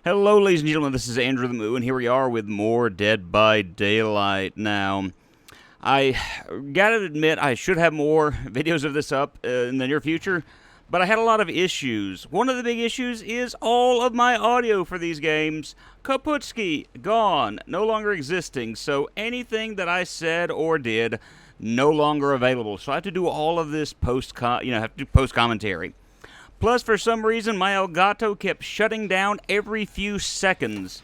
Hello, ladies and gentlemen, this is Andrew the Moo, and here we are with more Dead by Daylight. Now, I gotta admit, I should have more videos of this up in the near future, but I had a lot of issues. One of the big issues is all of my audio for these games, kaputski, gone, no longer existing, so anything that I said or did, no longer available. So I have to do all of this post-commentary. Plus, for some reason, my Elgato kept shutting down every few seconds.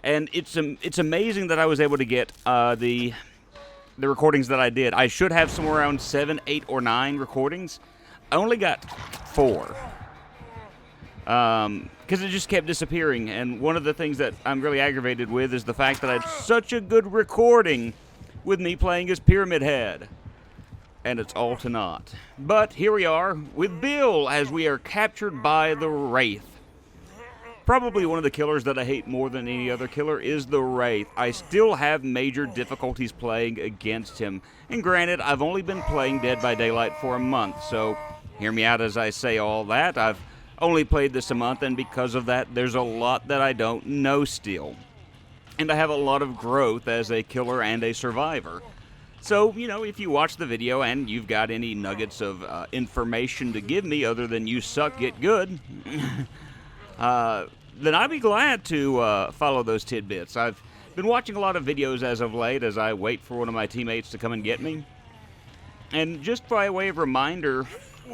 And it's amazing that I was able to get the recordings that I did. I should have somewhere around 7, 8, or 9 recordings. I only got 4. Because it just kept disappearing. And one of the things that I'm really aggravated with is the fact that I had such a good recording with me playing as Pyramid Head. And it's all to naught. But here we are with Bill as we are captured by the Wraith. Probably one of the killers that I hate more than any other killer is the Wraith. I still have major difficulties playing against him. And granted, I've only been playing Dead by Daylight for a month, so hear me out as I say all that. I've only played this a month, and because of that, there's a lot that I don't know still. And I have a lot of growth as a killer and a survivor. So, you know, if you watch the video and you've got any nuggets of information to give me other than you suck, get good, then I'd be glad to follow those tidbits. I've been watching a lot of videos as of late as I wait for one of my teammates to come and get me. And just by way of reminder,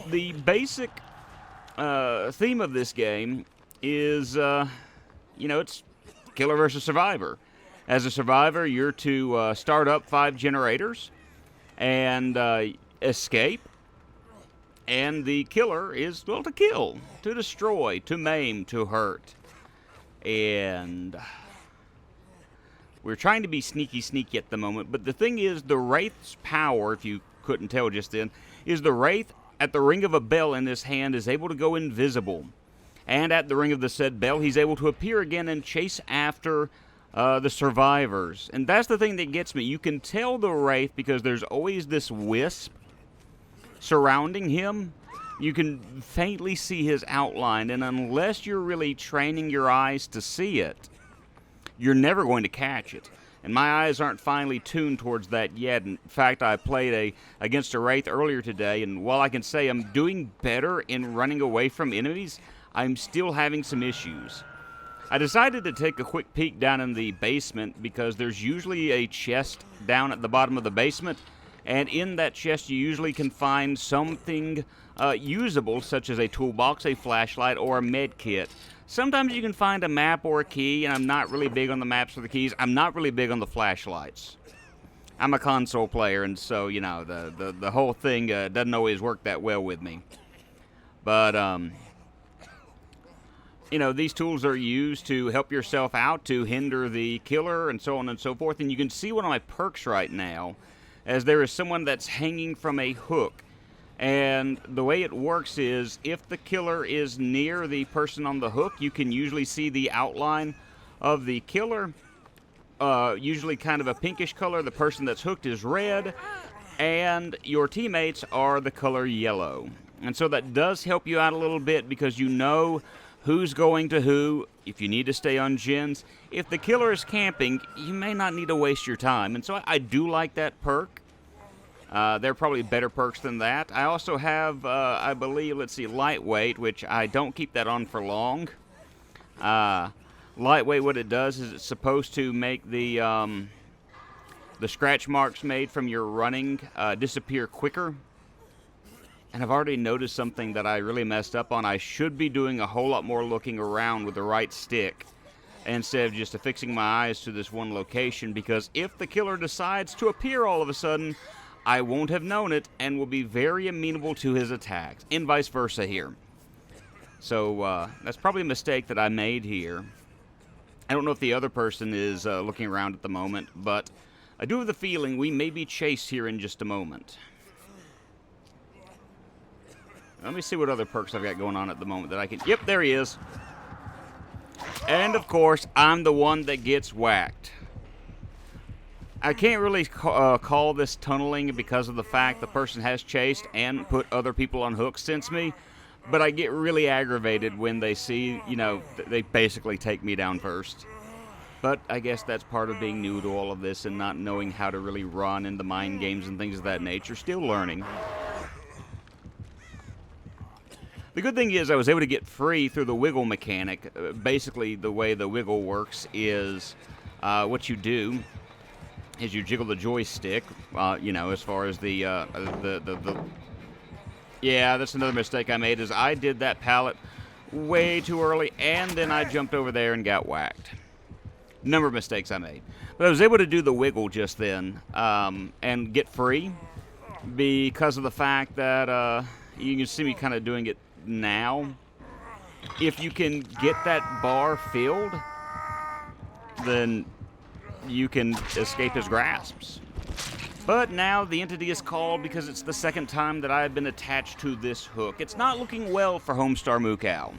the basic theme of this game is, it's killer versus survivor. As a survivor, you're to start up 5 generators and escape. And the killer is, well, to kill, to destroy, to maim, to hurt. And we're trying to be sneaky at the moment. But the thing is, the Wraith's power, if you couldn't tell just then, is the Wraith, at the ring of a bell in his hand, is able to go invisible. And at the ring of the said bell, he's able to appear again and chase after the survivors. And that's the thing that gets me. You can tell the Wraith because there's always this wisp surrounding him. You can faintly see his outline, and unless you're really training your eyes to see it, you're never going to catch it. And my eyes aren't finely tuned towards that yet. In fact, I played against a Wraith earlier today, and while I can say I'm doing better in running away from enemies, I'm still having some issues. I decided to take a quick peek down in the basement because there's usually a chest down at the bottom of the basement, and in that chest you usually can find something usable, such as a toolbox, a flashlight, or a med kit. Sometimes you can find a map or a key, and I'm not really big on the maps or the keys. I'm not really big on the flashlights. I'm a console player, and so, you know, the whole thing doesn't always work that well with me. But, these tools are used to help yourself out, to hinder the killer, and so on and so forth. And you can see one of my perks right now, as there is someone that's hanging from a hook. And the way it works is, if the killer is near the person on the hook, you can usually see the outline of the killer, usually kind of a pinkish color. The person that's hooked is red, and your teammates are the color yellow. And so that does help you out a little bit because you know who's going to who, if you need to stay on gens. If the killer is camping, you may not need to waste your time. And so I do like that perk. There are probably better perks than that. I also have, I believe, lightweight, which I don't keep that on for long. Lightweight, what it does is it's supposed to make the scratch marks made from your running disappear quicker. And I've already noticed something that I really messed up on. I should be doing a whole lot more looking around with the right stick instead of just affixing my eyes to this one location, because if the killer decides to appear all of a sudden, I won't have known it and will be very amenable to his attacks, and vice versa here. So that's probably a mistake that I made here. I don't know if the other person is looking around at the moment, but I do have the feeling we may be chased here in just a moment. Let me see what other perks I've got going on at the moment that I can... Yep, there he is. And, of course, I'm the one that gets whacked. I can't really call this tunneling because of the fact the person has chased and put other people on hooks since me. But I get really aggravated when they see, you know, they basically take me down first. But I guess that's part of being new to all of this and not knowing how to really run in the mind games and things of that nature. Still learning. The good thing is I was able to get free through the wiggle mechanic. Basically, the way the wiggle works is what you do is you jiggle the joystick, you know, as far as the yeah, that's another mistake I made, is I did that pallet way too early, and then I jumped over there and got whacked. Number of mistakes I made. But I was able to do the wiggle just then and get free because of the fact that you can see me kind of doing it now. If you can get that bar filled, then you can escape his grasps. But now the entity is called because it's the second time that I have been attached to this hook. It's not looking well for Homestar Moo Cow.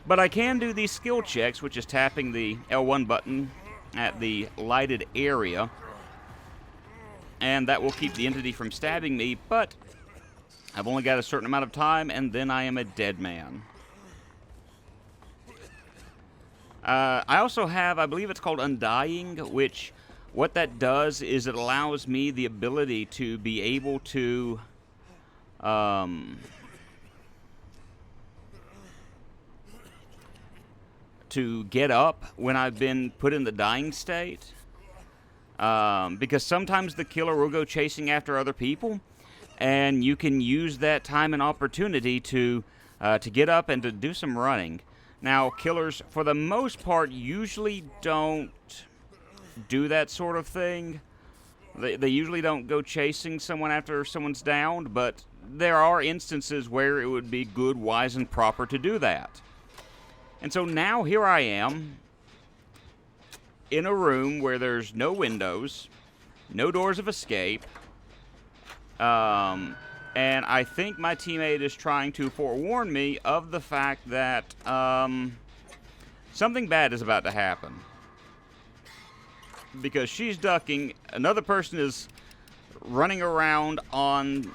But I can do these skill checks, which is tapping the L1 button at the lighted area. And that will keep the entity from stabbing me, but I've only got a certain amount of time, and then I am a dead man. I also have, I believe it's called Undying, which what that does is it allows me the ability to be able to get up when I've been put in the dying state. Because sometimes the killer will go chasing after other people, and you can use that time and opportunity to get up and to do some running. Now, killers, for the most part, usually don't do that sort of thing. They usually don't go chasing someone after someone's downed, but there are instances where it would be good, wise, and proper to do that. And so now here I am in a room where there's no windows, no doors of escape, and I think my teammate is trying to forewarn me of the fact that something bad is about to happen. Because she's ducking, another person is running around on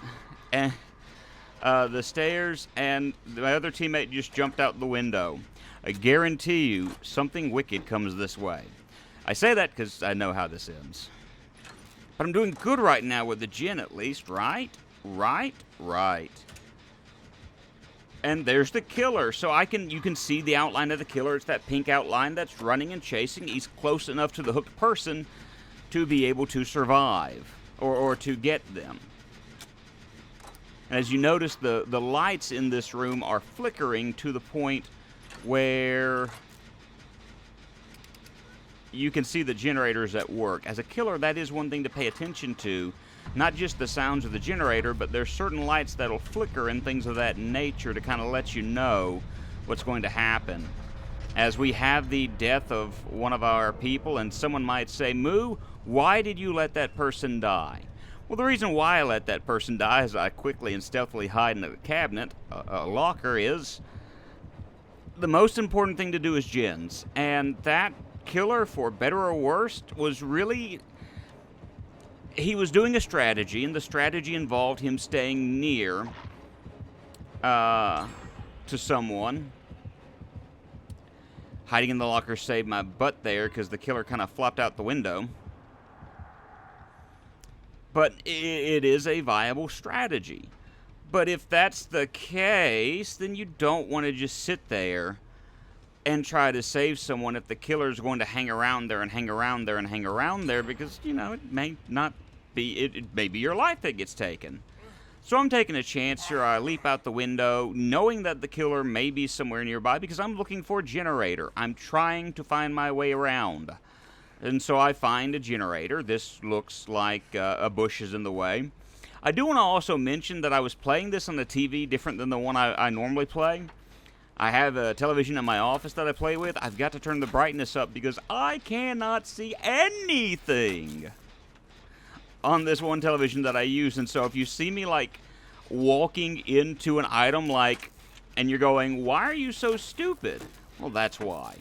the stairs, and my other teammate just jumped out the window. I guarantee you something wicked comes this way. I say that because I know how this ends. But I'm doing good right now with the gin, at least, right? Right. And there's the killer. So you can see the outline of the killer. It's that pink outline that's running and chasing. He's close enough to the hooked person to be able to survive or to get them. And as you notice, the lights in this room are flickering to the point where you can see the generators at work. As a killer, that is one thing to pay attention to. Not just the sounds of the generator, but there's certain lights that'll flicker and things of that nature to kind of let you know what's going to happen. As we have the death of one of our people, and someone might say, Moo, why did you let that person die? Well, the reason why I let that person die as I quickly and stealthily hide in a cabinet, a locker, is the most important thing to do is gens. And that killer, for better or worse, was really... He was doing a strategy, and the strategy involved him staying near to someone. Hiding in the locker saved my butt there because the killer kind of flopped out the window. But it is a viable strategy. But if that's the case, then you don't want to just sit there and try to save someone if the killer is going to hang around there and hang around there and hang around there because, you know, it may not be, it may be your life that gets taken. So I'm taking a chance here. I leap out the window, knowing that the killer may be somewhere nearby because I'm looking for a generator. I'm trying to find my way around. And so I find a generator. This looks like a bush is in the way. I do want to also mention that I was playing this on the TV different than the one I normally play. I have a television in my office that I play with. I've got to turn the brightness up because I cannot see anything on this one television that I use. And so if you see me like walking into an item like, and you're going, why are you so stupid? Well, that's why.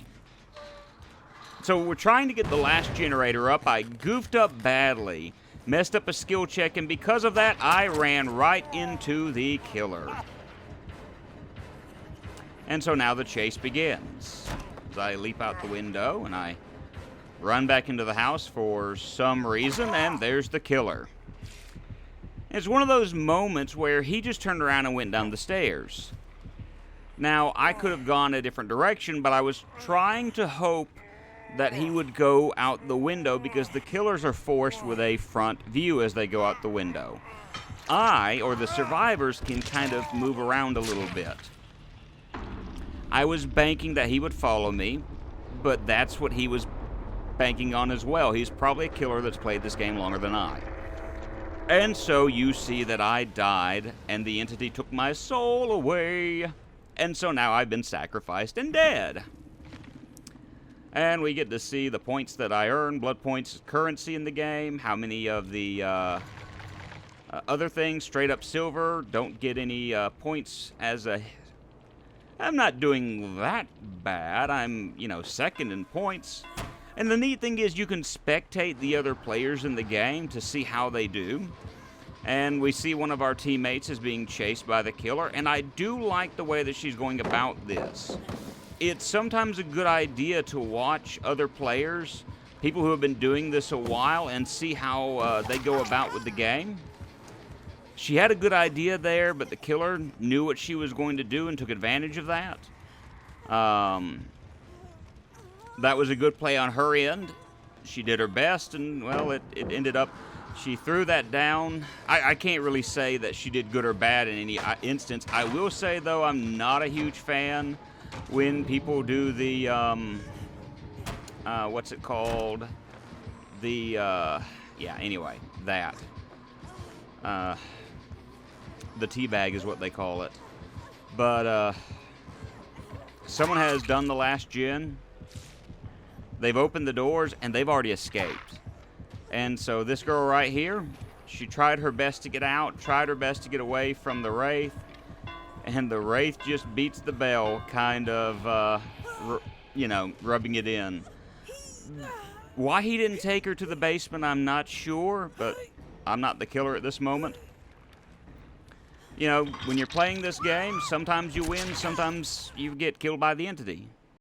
So we're trying to get the last generator up. I goofed up badly, messed up a skill check, and because of that, I ran right into the killer. And so now the chase begins. As I leap out the window and I run back into the house for some reason, and there's the killer. It's one of those moments where he just turned around and went down the stairs. Now, I could have gone a different direction, but I was trying to hope that he would go out the window because the killers are forced with a front view as they go out the window. I, or the survivors, can kind of move around a little bit. I was banking that he would follow me, but that's what he was banking on as well. He's probably a killer that's played this game longer than I. And so you see that I died, and the entity took my soul away. And so now I've been sacrificed and dead. And we get to see the points that I earn. Blood points, currency in the game. How many of the other things, straight up silver, don't get any points as a... I'm not doing that bad. I'm, second in points. And the neat thing is you can spectate the other players in the game to see how they do. And we see one of our teammates is being chased by the killer, and I do like the way that she's going about this. It's sometimes a good idea to watch other players, people who have been doing this a while, and see how they go about with the game. She had a good idea there, but the killer knew what she was going to do and took advantage of that. That was a good play on her end. She did her best, and, well, it ended up... She threw that down. I can't really say that she did good or bad in any instance. I will say, though, I'm not a huge fan when people do the, what's it called? The, yeah, anyway, that. The teabag is what they call it. But, someone has done the last gen. They've opened the doors, and they've already escaped. And so this girl right here, she tried her best to get out, tried her best to get away from the Wraith, and the Wraith just beats the bell, kind of, rubbing it in. Why he didn't take her to the basement, I'm not sure, but I'm not the killer at this moment. When you're playing this game, sometimes you win, sometimes you get killed by the entity.